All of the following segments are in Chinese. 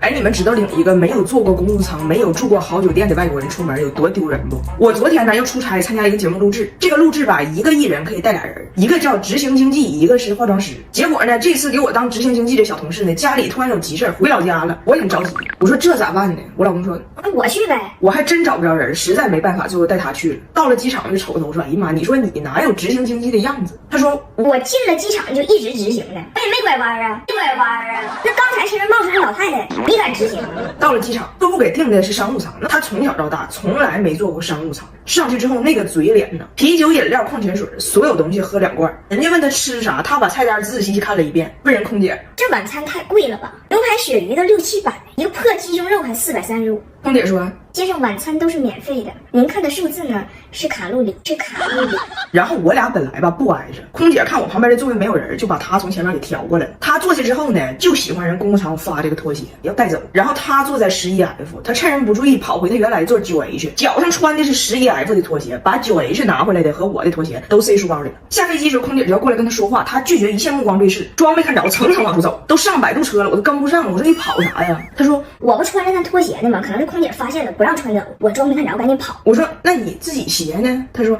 哎，你们知道领一个没有坐过公务舱、没有住过好酒店的外国人出门有多丢人不？我昨天呢又出差参加一个节目录制，这个录制吧，一个艺人可以带俩人，一个叫执行经济，一个是化妆师。结果呢，这次给我当执行经济的小同事呢，家里突然有急事回老家了，我也很着急。我说这咋办呢？我老公说我去呗。我还真找不着人，实在没办法，最后带他去了。到了机场就瞅瞅，我说哎呀妈，你说你哪有执行经济的样子？他说我进了机场就一直执行了，我也没拐弯啊，没拐弯啊。那刚才身上冒出个老太太，你敢执行？到了机场，客户给订的是商务舱，那他从小到大从来没坐过商务舱。上去之后，那个嘴脸呢，啤酒、饮料、矿泉水，所有东西喝2罐。人家问他吃啥，他把菜单仔仔细细看了一遍，问人空姐：“这晚餐太贵了吧？牛排、鳕鱼都600-700，一个破鸡胸肉还435。”空姐说：“街上晚餐都是免费的，您看的数字呢是卡路里，是卡路里。”然后我俩本来吧不挨着，空姐看我旁边的座位没有人，就把他从前面给调过来了。他坐下之后呢，就喜欢人公务舱发这个拖鞋要带走，然后他坐在11F，他趁人不注意跑回他原来座9H，脚上穿的是11F的拖鞋，把9H拿回来的和我的拖鞋都塞书包里了。下飞机的时候，空姐就要过来跟他说话，他拒绝，一切目光对视，装没看着，蹭蹭往出走，都上100度车了，我都跟不上。我说你跑啥呀？他说我不穿着那拖鞋呢吗？可能是空姐发现了不让穿走，我装没看着，赶紧跑。我说那你自己鞋呢？他说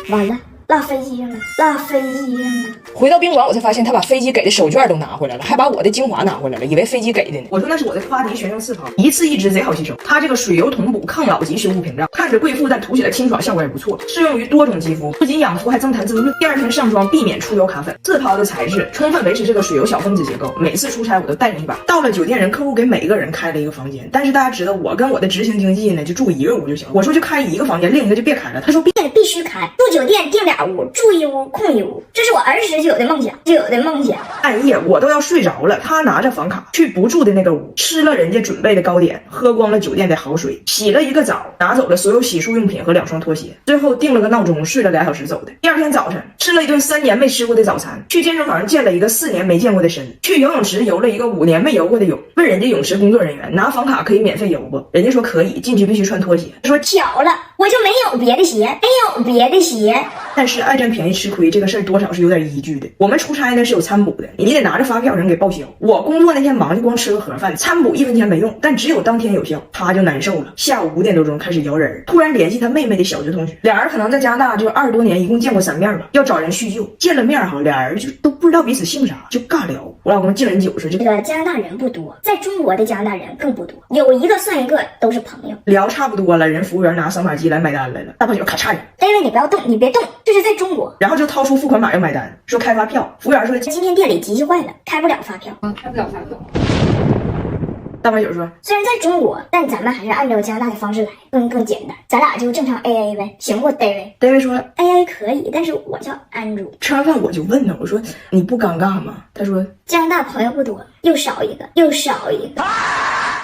完了。落飞机上了，落飞机上了。回到宾馆，我才发现他把飞机给的手绢都拿回来了，还把我的精华拿回来了，以为飞机给的呢。我说那是我的夸迪学生4号，一次1支，贼好吸收。它这个水油同补抗老级修护屏障，看着贵妇，但涂起来清爽，效果也不错，适用于多种肌肤，不仅养肤还增弹滋润。第2天上妆，避免出油卡粉。自抛的材质充分维持这个水油小分子结构。每次出差我都带上一把。到了酒店，人客户给每一个人开了一个房间，但是大家知道我跟我的执行经济呢，就住一个屋就行。我说就开一个房间，另一个就别开了。他说必须开，住酒店订2屋，住1屋空1屋，这是我儿时就有的梦想，半夜我都要睡着了，他拿着房卡去不住的那个屋，吃了人家准备的糕点，喝光了酒店的好水，洗了一个澡，拿走了所有洗漱用品和2双拖鞋，最后定了个闹钟，睡了2小时走的。第2天早晨吃了一顿3年没吃过的早餐，去健身房见了一个4年没见过的身，去游泳池游了一个5年没游过的泳，问人家泳池工作人员拿房卡可以免费游不？人家说可以，进去必须穿拖鞋。说巧了，我就没有别的鞋，没有别的鞋。但是爱占便宜吃亏这个事儿多少是有点依据的。我们出差呢是有餐补的，你得拿着发票人给报销。我工作那天忙就光吃个盒饭，餐补1分钱没用，但只有当天有效。他就难受了，下午5点多钟开始摇人，突然联系他妹妹的小学同学，俩人可能在加拿大就20多年，一共见过3面吧，要找人叙旧。见了面哈，俩人就都不知道彼此姓啥，就尬聊。我老公敬人酒似的，这个加拿大人不多，在中国的加拿大人更不多，有一个算一个都是朋友。聊差不多了，人服务员拿扫码机来买单来了，大胖姐咔嚓人，因为你不要动，你别动，这是在中国。然后就掏出付款码要买单，说开发票。服务员说今天店里机器坏了，开不了发票。开不了发票。大胖姐说虽然在中国，但咱们还是按照加拿大的方式来，更简单，咱俩就正常 AA 呗，行不 David 说 AA 可以，但是我叫 Andrew。吃完饭我就问他，我说你不尴尬吗？他说加拿大朋友不多，又少一个。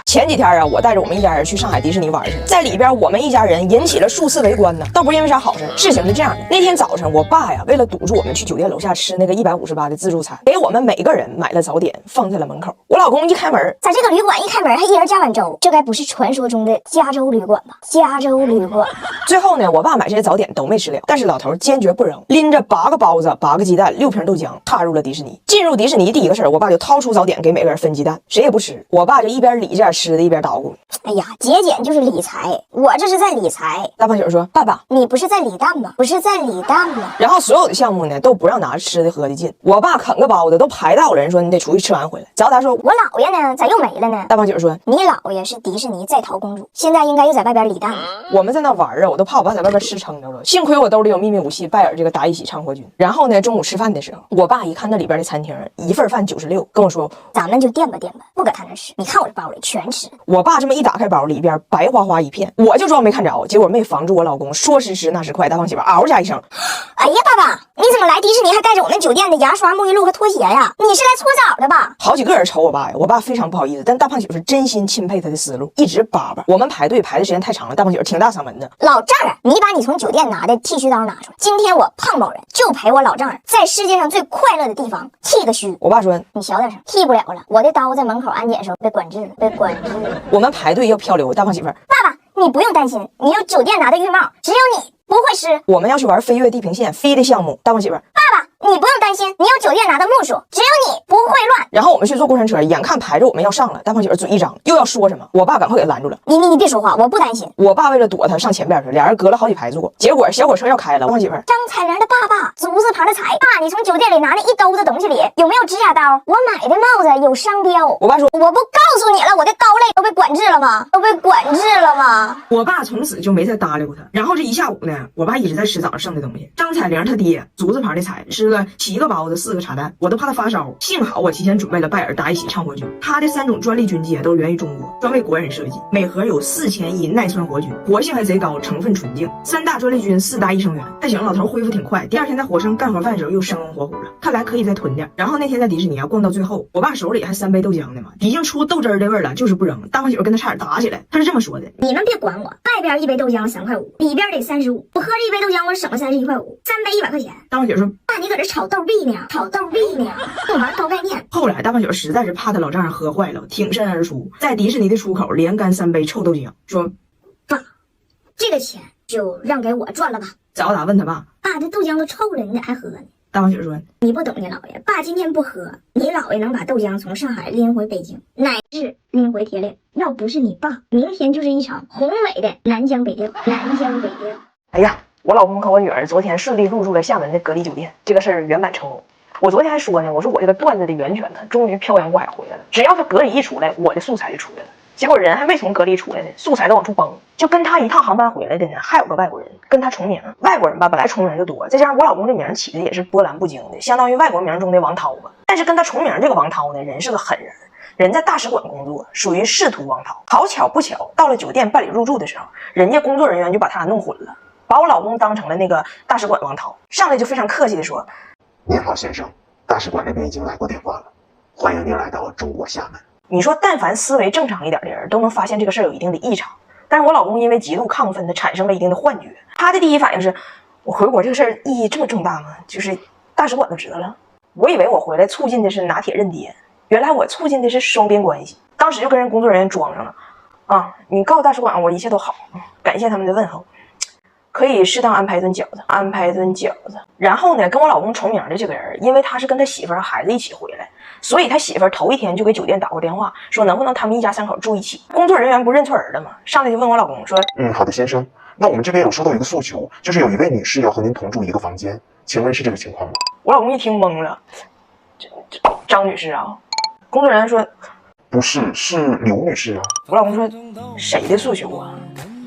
前几天啊，我带着我们一家人去上海迪士尼玩去，在里边我们一家人引起了数次围观呢，倒不是因为啥好事。事情是这样的，那天早晨我爸呀，为了堵住我们去酒店楼下吃那个158的自助餐，给我们每个人买了早点，放在了门口。我老公一开门，在这个旅馆一开门还一人加碗粥，这该不是传说中的加州旅馆吧？加州旅馆。最后呢，我爸买这些早点都没吃了，但是老头坚决不扔，拎着8个包子、8个鸡蛋、6瓶豆浆，踏入了迪士尼。进入迪士尼第一个事儿，我爸就掏出早点给每个人分鸡蛋，谁也不吃。我爸就一边理着点吃的，一边捣鼓。哎呀，节俭就是理财，我这是在理财。大胖姐说：“爸爸，你不是在理蛋吗？不是在理蛋吗？”然后所有的项目呢都不让拿吃的喝的进。我爸啃个包子都排到了，人说你得出去吃完回来。早达说：“我姥爷呢？咋又没了呢？”大胖姐说：“你姥爷是迪士尼在逃公主，现在应该又在外边理蛋了。”我们在那玩啊，我都怕我爸在外边吃撑着了。幸亏我兜里有秘密武器拜耳这个达一喜畅货菌。然后呢，中午吃饭的时候，我爸一看那里边的餐厅，一份饭96，跟我说：“咱们就垫吧，不搁他那吃。你看我这包里全吃。”我爸这么一打开包，里边白花花一片，我就装没看着，结果没防住我老公，说时迟那时快，大胖媳妇嗷家一声：“哎呀，爸爸，你怎么来迪士尼还带着我们酒店的牙刷、沐浴露和拖鞋呀？你是来搓澡的吧？”好几个人瞅我爸呀，我爸非常不好意思，但大胖媳妇是真心钦佩他的思路，一直叭叭。我们排队排的时间太长了，大胖媳妇挺大嗓门的：“老丈人，你把你从酒店拿的剃须刀拿出来，今天我胖某人就陪我老丈人在世界上最快乐的地方剃个须。”我爸说：“你小点声，剃不了了，我的刀在门口安检时候被管制了。”我们排队要漂流，大胖媳妇：“爸爸，你不用担心，你用酒店拿的浴帽，只有你不会湿。我们要去玩飞跃地平线飞的项目，大胖媳妇儿。爸爸，你不用担心，你有酒店拿的木薯，只有你不会乱。然后我们去坐过山车，眼看排着我们要上了，大胖媳妇嘴一张，又要说什么，我爸赶快给拦住了。你别说话，我不担心。我爸为了躲他上前边去，俩人隔了好几排坐。结果小火车要开了，大胖媳妇张彩玲的爸爸，足字旁的彩。爸，你从酒店里拿那一兜子东西里有没有指甲刀？我买的帽子有商标。我爸说，我不告诉你了，我的刀类都被管制了吗？都被管制了吗？我爸从此就没再搭理过他。然后这一下午呢，我爸一直在吃早上剩的东西。张彩玲他爹，足字旁的彩，吃了7个包子4个茶蛋，我都怕他发烧。幸好我提前准备了拜耳达一喜畅活菌，它的3种专利菌剂都源于中国，专为国人设计，每盒有4000亿耐酸活菌，活性还贼高，成分纯净，3大专利菌，4大益生元。还行，老头恢复挺快，第2天在火上干盒饭的时候又生龙活虎了，看来可以再囤点。然后那天在迪士尼啊逛到最后，我爸手里还3杯豆浆呢嘛，已经出豆汁的味儿了，就是不扔。大胖媳妇跟他差点打起来，他是这么说的：你们别管我，外边1杯豆浆3块5，里边得35，我喝这1杯豆浆我省了31块5，3杯100块钱。大胖媳妇说：爸，你搁这炒豆币呢？炒豆币呢？跟我玩高概念。后来大胖媳妇实在是怕他老丈人喝坏了，挺身而出，在迪士尼的出口连干3杯臭豆浆，说：爸，这个钱就让给我赚了吧。早打问他爸：爸，这豆浆都臭了，你咋还喝呢？大胖媳妇说：你不懂你姥爷，爸今天不喝，你姥爷能把豆浆从上海拎回北京，乃至拎回铁岭。要不是你爸，明天就是一场宏伟的南疆北调。南疆北调。哎呀，我老公和我女儿昨天顺利入住了厦门的隔离酒店，这个事儿圆满成功。我昨天还说呢，我说我这个段子的源泉呢，终于漂洋过海回来了。只要他隔离一出来，我的素材就出来了。结果人还没从隔离出来呢，素材都往出崩。就跟他一趟航班回来的呢，还有个外国人跟他重名。外国人吧，本来重名就多，再加上我老公这名起的也是波澜不惊的，相当于外国名中的王涛吧。但是跟他重名这个王涛呢，人是个狠人，人在大使馆工作，属于仕途王涛。好巧不巧，到了酒店办理入住的时候，人家工作人员就把他俩弄混了，把我老公当成了那个大使馆王涛，上来就非常客气的说：您好先生，大使馆那边已经来过电话了，欢迎您来到中国厦门。你说但凡思维正常一点的人都能发现这个事儿有一定的异常，但是我老公因为极度亢奋，他产生了一定的幻觉。他的第一反应是：我回国这个事儿意义这么重大吗？就是大使馆都知道了。我以为我回来促进的是拿铁认爹，原来我促进的是双边关系。当时就跟人工作人员装上了啊，你告诉大使馆我一切都好，感谢他们的问候，可以适当安排一顿饺子，安排一顿饺子。然后呢，跟我老公重名的这个人，因为他是跟他媳妇儿孩子一起回来，所以他媳妇儿头一天就给酒店打过电话，说能不能他们一家3口住一起。工作人员不认错人了吗？上来就问我老公说：好的先生，那我们这边有收到一个诉求，就是有一位女士要和您同住一个房间，请问是这个情况吗？我老公一听懵了，张女士啊？工作人员说不是，是刘女士啊。我老公说谁的诉求啊？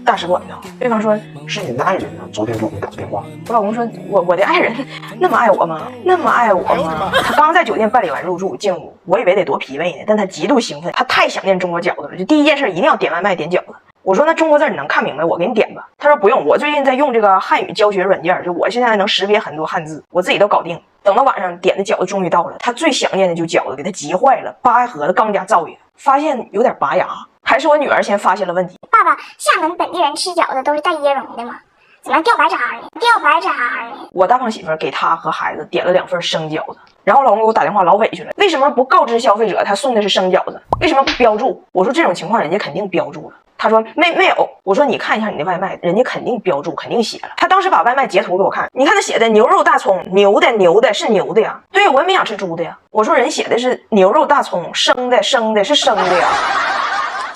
大使馆的。对方说是您的爱人呢，昨天给我们打的电话。我老公说我的爱人那么爱我吗？那么爱我吗？他刚在酒店办理完入住进屋，我以为得多疲惫呢，但他极度兴奋，他太想念中国饺子了，就第一件事一定要点外卖点饺子。我说那中国字你能看明白，我给你点吧。他说不用，我最近在用这个汉语教学软件，就我现在能识别很多汉字，我自己都搞定。等到晚上点的饺子终于到了，他最想念的就饺子，给他急坏了，扒一盒子刚加造诣，发现有点拔牙。还是我女儿先发现了问题。爸爸，厦门本地人吃饺子都是带椰蓉的吗？怎么掉白渣呢？掉白渣呢？我大胖媳妇给他和孩子点了2份生饺子，然后老公给我打电话老委屈了，为什么不告知消费者他送的是生饺子？为什么不标注？我说这种情况人家肯定标注了。他说没有。我说你看一下你的外卖，人家肯定标注，肯定写了。他当时把外卖截图给我看，你看他写的牛肉大葱，牛的是牛的呀。对，我也没想吃猪的呀。我说人写的是牛肉大葱，生的是生的呀。